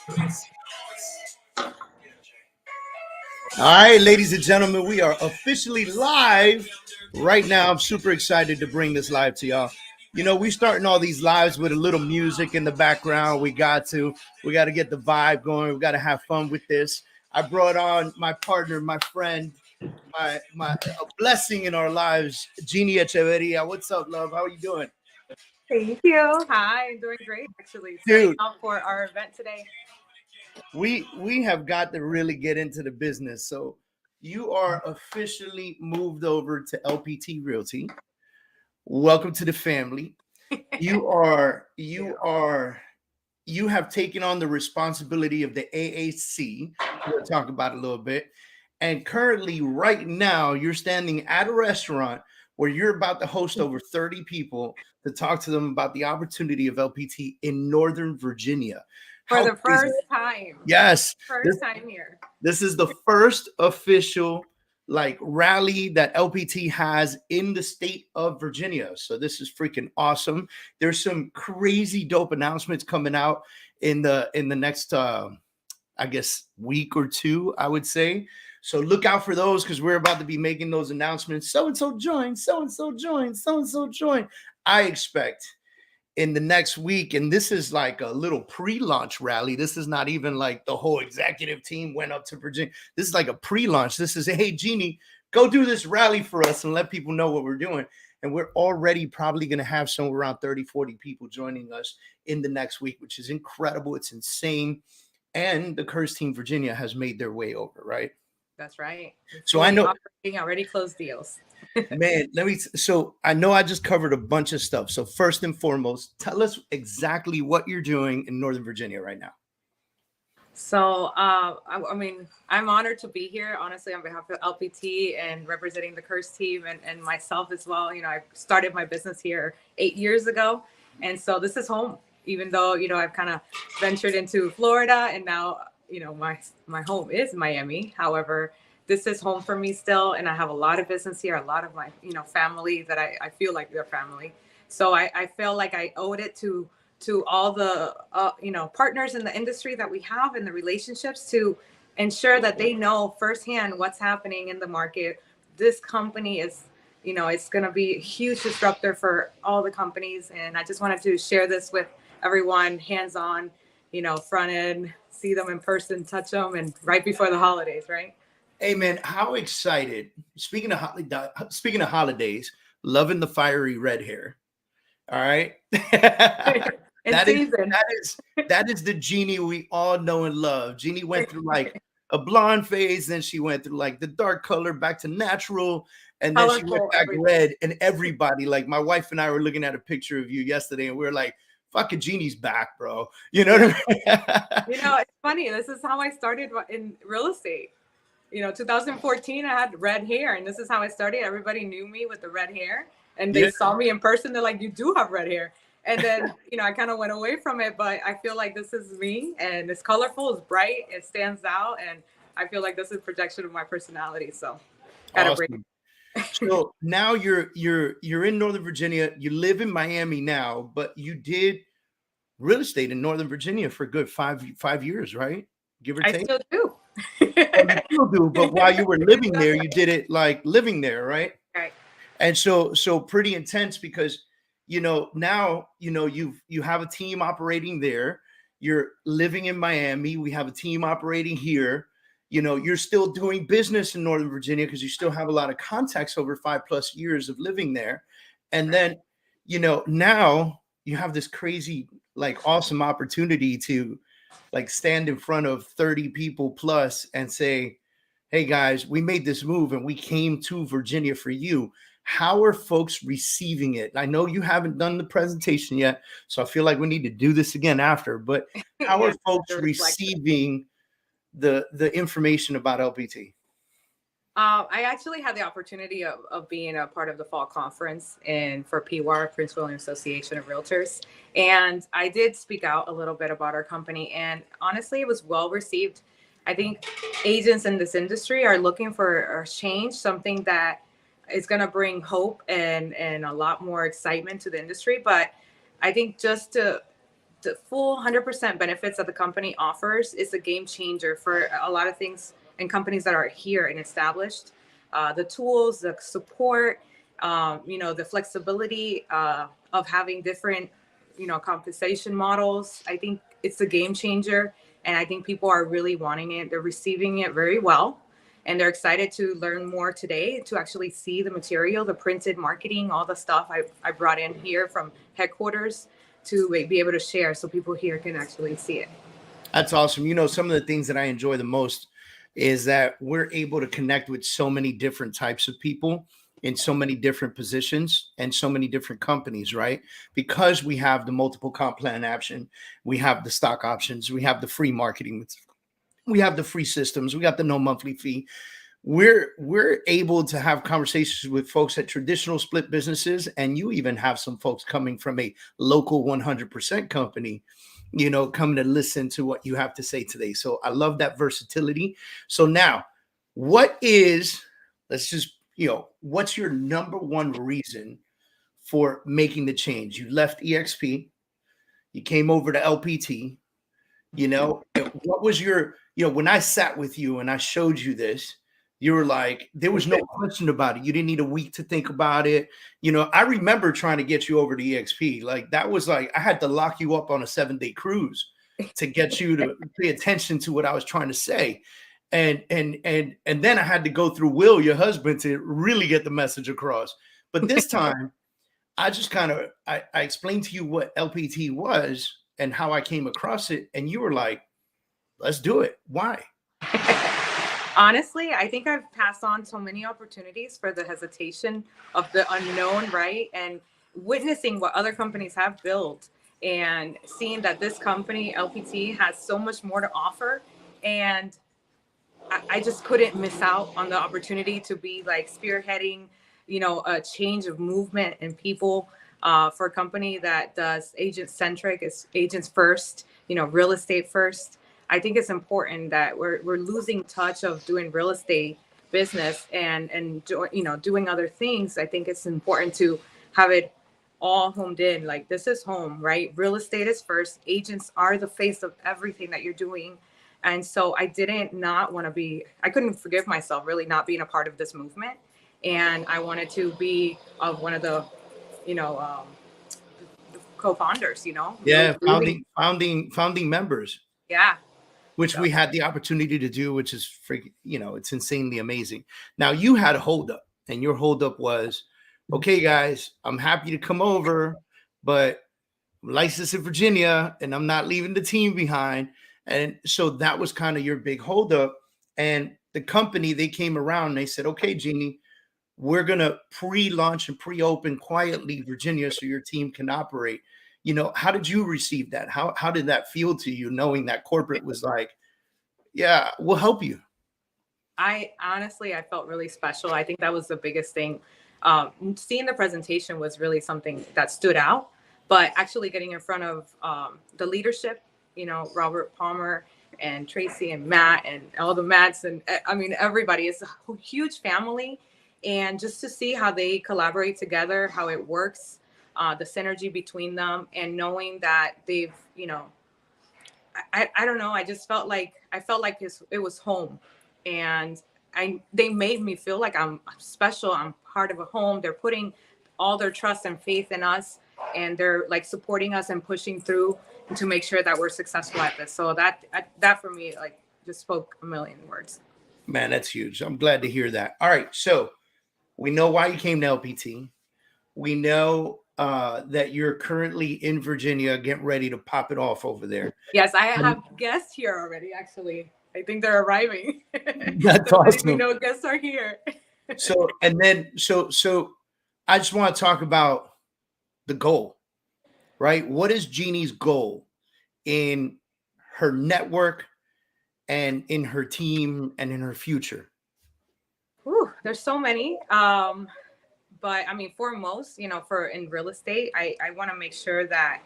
All right, ladies and gentlemen, we are officially live right now. I'm super excited to bring this live to y'all. You know, we starting all these lives with a little music in the background. We got to get the vibe going. We got to have fun with this. I brought on my partner, my friend, my a blessing in our lives, Jeannie Echevarria. What's up, love? How are you doing? Thank you. Hi, I'm doing great actually. Setting Dude, up for our event today. we have got to really get into the business. So you are officially moved over to LPT Realty. Welcome to the family. You are you are you have taken on the responsibility of the AAC. We'll talk about it a little bit. And currently, right now, you're standing at a restaurant where you're about to host over 30 people to talk to them about the opportunity of LPT in Northern Virginia. For How the crazy? first time. Yes, this, First time here. this is the first official like rally that LPT has in the state of Virginia. So this is freaking awesome. There's some crazy dope announcements coming out in the next I guess week or two, I would say. So look out for those because we're about to be making those announcements. So and so join, so and so join, so and so join. I expect in the next week, and this is like a little pre-launch rally. This is not even like the whole executive team went up to Virginia. This is like a pre-launch. This is, hey, Jeannie, go do this rally for us and let people know what we're doing. And we're already probably going to have somewhere around 30, 40 people joining us in the next week, which is incredible. It's insane. And the Kurz team Virginia has made their way over, right? That's right. So I know, operating, already closed deals. man, so I know I just covered a bunch of stuff. So first and foremost, tell us exactly what you're doing in Northern Virginia right now. So, I mean, I'm honored to be here, honestly, on behalf of LPT and representing the Kurz team and myself as well. You know, I started my business here 8 years ago. And so this is home, even though, you know, I've kind of ventured into Florida and now, you know, my home is Miami. However, this is home for me still. And I have a lot of business here, a lot of my, you know, family that I feel like they're family. So I feel like I owed it to all the you know, partners in the industry that we have and the relationships to ensure that they know firsthand what's happening in the market. This company is, you know, it's going to be a huge disruptor for all the companies, and I just wanted to share this with everyone, hands on, you know, front end, see them in person, touch them, and right before the holidays, right? Hey man, how excited! Speaking of holidays, loving the fiery red hair. All right, In that is season. that is the Jeannie we all know and love. Jeannie went through like a blonde phase, then she went through like the dark color back to natural, and then she went Colorful, back everything. red. And everybody, like my wife and I, were looking at a picture of you yesterday, and we were like, "Fucking Jeannie's back, bro." You know what I mean? You know, it's funny. This is how I started in real estate. You know, 2014, I had red hair, and this is how I started. Everybody knew me with the red hair, and they Yeah. saw me in person. They're like, "You do have red hair." And then, you know, I kind of went away from it, but I feel like this is me, and it's colorful, it's bright, it stands out, and I feel like this is a projection of my personality. So, gotta bring Awesome. So now you're in Northern Virginia. You live in Miami now, but you did real estate in Northern Virginia for a good five years, right? Give or I take. still do. Oh, you still do, but while you were living there, you did it like living there, right? Right. And so pretty intense because now you have a team operating there. You're living in Miami. We have a team operating here. You're still doing business in Northern Virginia because you still have a lot of contacts over 5+ years of living there. And then, now you have this crazy, like awesome opportunity to like stand in front of 30 people plus and say, hey guys, we made this move and we came to Virginia for you. How are folks receiving it? I know you haven't done the presentation yet, so I feel like we need to do this again after, but how are Yeah, folks the reflection. receiving the information about LPT? I actually had the opportunity of being a part of the fall conference and for PWAR, Prince William Association of Realtors. And I did speak out a little bit about our company. And honestly, it was well received. I think agents in this industry are looking for a change, something that is going to bring hope and a lot more excitement to the industry. But I think just to the full 100% benefits that the company offers is a game changer for a lot of things and companies that are here and established. The tools, the support, the flexibility of having different, compensation models. I think it's a game changer, and I think people are really wanting it. They're receiving it very well, and they're excited to learn more today, to actually see the material, the printed marketing, all the stuff I brought in here from headquarters to be able to share so people here can actually see it. That's awesome. Some of the things that I enjoy the most is that we're able to connect with so many different types of people in so many different positions and so many different companies, right? Because we have the multiple comp plan option, we have the stock options, we have the free marketing, we have the free systems, we got the no monthly fee. We're able to have conversations with folks at traditional split businesses, and you even have some folks coming from a local 100% company, coming to listen to what you have to say today. So I love that versatility. So now, what's your number one reason for making the change? You left EXP, you came over to LPT, what was your, when I sat with you and I showed you this, you were like, there was no question about it. You didn't need a week to think about it. I remember trying to get you over to EXP. Like, that was like, I had to lock you up on a 7-day cruise to get you to pay attention to what I was trying to say. And then I had to go through Will, your husband, to really get the message across. But this time, I just I explained to you what LPT was and how I came across it. And you were like, let's do it. Why? Honestly, I think I've passed on so many opportunities for the hesitation of the unknown, right? And witnessing what other companies have built and seeing that this company, LPT, has so much more to offer. And I just couldn't miss out on the opportunity to be like spearheading, a change of movement and people for a company that does agent-centric, it's agents first, real estate first. I think it's important that we're losing touch of doing real estate business and doing other things. I think it's important to have it all homed in. Like, this is home, right? Real estate is first. Agents are the face of everything that you're doing. And so I couldn't forgive myself really not being a part of this movement. And I wanted to be one of the, the co-founders, Yeah, founding members. Yeah. Which we had the opportunity to do, which is freaking, it's insanely amazing. Now, you had a holdup, and your holdup was, okay, guys, I'm happy to come over, but I'm licensed in Virginia, and I'm not leaving the team behind. And so that was kind of your big holdup. And the company, they came around and they said, okay, Jeannie, we're going to pre-launch and pre-open quietly Virginia so your team can operate. How did you receive that? How did that feel to you, knowing that corporate was like, yeah, we'll help you? I felt really special. I think that was the biggest thing. Seeing the presentation was really something that stood out, but actually getting in front of the leadership, Robert Palmer and Tracy and Matt and all the Matts, and everybody is a huge family. And just to see how they collaborate together, how it works, the synergy between them, and knowing that they've, I don't know, I felt like it was home, and they made me feel like I'm special. I'm part of a home. They're putting all their trust and faith in us, and they're like supporting us and pushing through to make sure that we're successful at this. So that for me, like, just spoke a million words. Man, that's huge. I'm glad to hear that. All right. So we know why you came to LPT. We know that you're currently in Virginia, getting ready to pop it off over there. Yes, I have guests here already, actually. I think they're arriving. That's awesome. We know guests are here. So I just want to talk about the goal, right? What is Jeannie's goal in her network and in her team and in her future? There's so many. But foremost, in real estate, I want to make sure that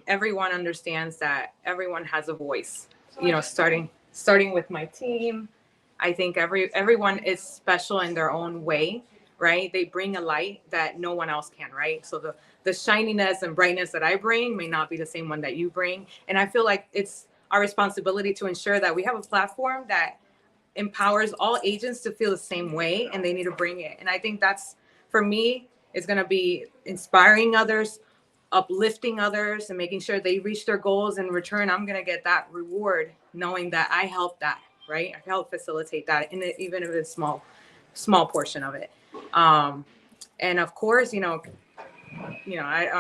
everyone understands that everyone has a voice, starting with my team. I think everyone is special in their own way, right? They bring a light that no one else can, right? So the shininess and brightness that I bring may not be the same one that you bring. And I feel like it's our responsibility to ensure that we have a platform that empowers all agents to feel the same way, and they need to bring it. And I think that's, for me, is going to be inspiring others, uplifting others, and making sure they reach their goals. In return, I'm going to get that reward knowing that I helped that, right? I helped facilitate that, and even if it's small portion of it. And of course, I don't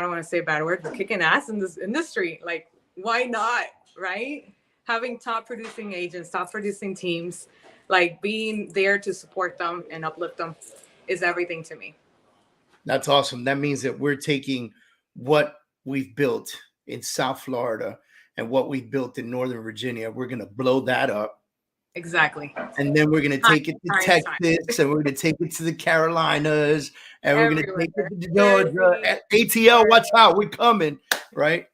want to say bad words, but kicking ass in this industry, like, why not, right? Having top producing agents, top producing teams, like being there to support them and uplift them is everything to me. That's awesome. That means that we're taking what we've built in South Florida and what we've built in Northern Virginia. We're going to blow that up. Exactly. And then we're going to take it to Texas, and we're going to take it to the Carolinas, and we're going to take it to Georgia. ATL, watch out. We're coming, right?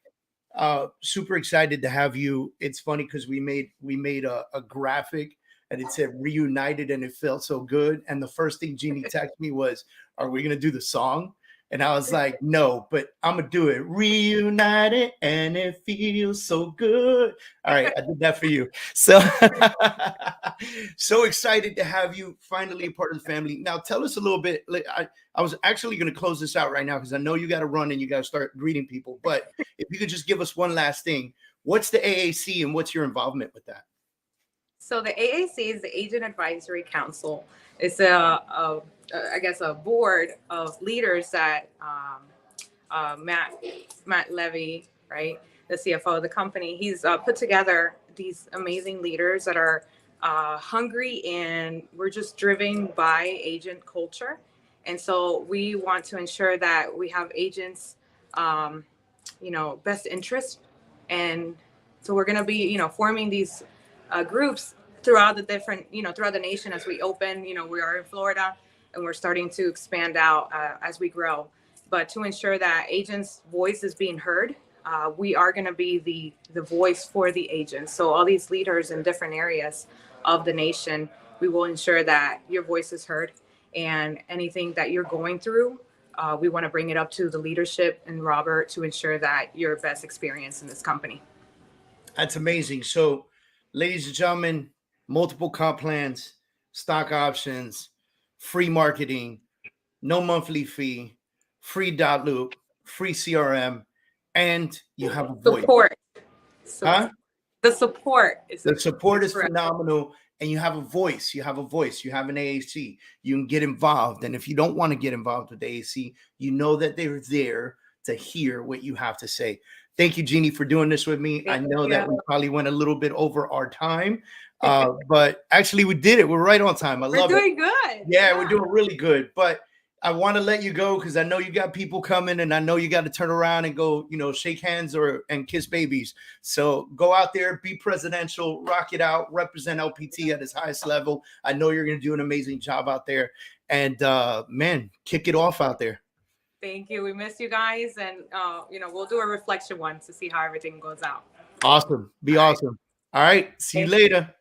Super excited to have you. It's funny because we made a graphic, and it said reunited, and it felt so good. And the first thing Jeannie texted me was, "Are we gonna do the song?" And I was like, "No, but I'm gonna do it. Reunited, and it feels so good." All right, I did that for you. So so excited to have you finally a part of the family. Now tell us a little bit. I was actually going to close this out right now because I know you got to run and you got to start greeting people. But if you could just give us one last thing, what's the AAC and what's your involvement with that? So the AAC is the Agent Advisory Council. It's I guess a board of leaders that Matt Levy, right, the CFO of the company, he's put together these amazing leaders that are hungry, and we're just driven by agent culture. And so we want to ensure that we have agents, best interest. And so we're going to be, forming these groups throughout the different, throughout the nation as we open. We are in Florida, and we're starting to expand out as we grow. But to ensure that agents' voice is being heard, we are going to be the voice for the agents. So all these leaders in different areas of the nation, we will ensure that your voice is heard, and anything that you're going through, we want to bring it up to the leadership and Robert to ensure that your best experience in this company. That's amazing. So, ladies and gentlemen, multiple comp plans, stock options, free marketing, no monthly fee, free dot loop, free CRM, and you have a voice. Support. Huh? The support is phenomenal, and you have a voice. You have an AAC. You can get involved, and if you don't want to get involved with the AAC, you know that they're there to hear what you have to say. Thank you, Jeannie, for doing this with me. I know that we probably went a little bit over our time, but actually we did it. We're right on time. I love it. We're doing good. Yeah, we're doing really good. But I want to let you go because I know you got people coming, and I know you got to turn around and go, shake hands and kiss babies. So go out there, be presidential, rock it out, represent LPT at its highest level. I know you're going to do an amazing job out there. And man, kick it off out there. Thank you. We miss you guys, and we'll do a reflection one to see how everything goes out. Awesome. Be awesome. All right. See you later.